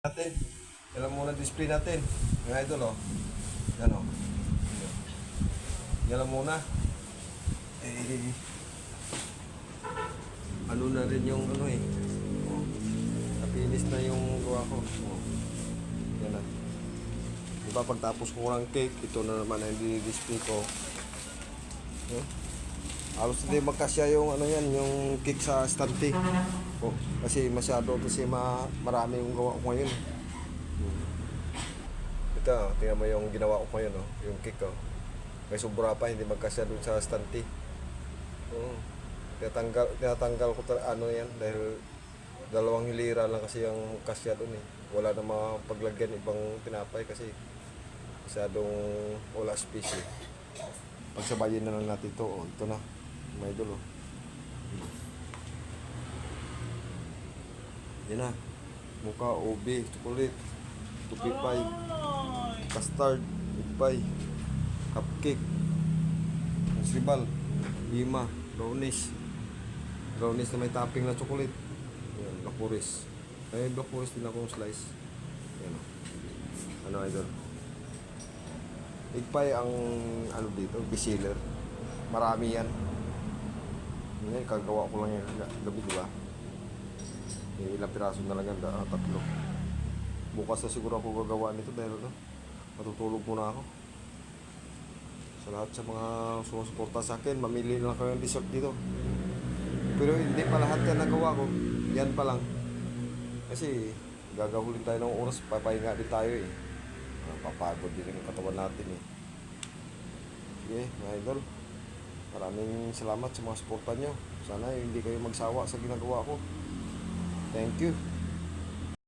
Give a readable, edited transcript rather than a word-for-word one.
Natin. Yan lang muna display natin. Mga idol, oh. Yan, oh. Yan lang muna. Eh, ano na rin yung ano eh. Oh. Napinis na yung gawa ko. Oh. Yan na. Diba pagtapos ko ng cake, ito na naman ang display ko. Oh. Halos hindi magkasya yung ano yan, yung cake sa stante. Oh, kasi masyado kasi marami yung gawa ko ngayon. Ito, tingnan mo yung ginawa ko ngayon, oh, yung cake ko. May sobra pa, hindi magkasya doon sa stante. Oh, tinatanggal ko ano yan dahil dalawang hilira lang kasi yung kasya doon eh. Wala na mapaglagyan ibang tinapay kasi masyadong wala space eh. Pagsabayin na lang natin ito, oh, ito na. May dulo. Yan na. Mukha, ube, chocolate, tupi pie, custard, pie, cupcake, sribal, lima, brownies. Brownies na may topping na chocolate. Yan, black forest. Ay, black forest din akong slice. Yan o. Ano idol? Egg pie ang ano dito, bestseller. Marami yan. Ngayon, kagawa ko lang yung gabi, di ba? Ilang piraso na lang yan, tatlo. Bukas na siguro ako gagawa nito dahil ano, matutulog muna ako. Sa lahat sa mga sumusuporta sa akin, mamili na lang kayo ng dessert dito. Pero hindi pa lahat yan nagawa ko. Yan pa lang. Kasi gagahulin tayo ng oras, papahinga din tayo eh. Papagod din ang katawan natin eh. Sige, mga idol. Maraming salamat sa mga suporta nyo. Sana hindi kayo magsawa sa ginagawa ko. Thank you.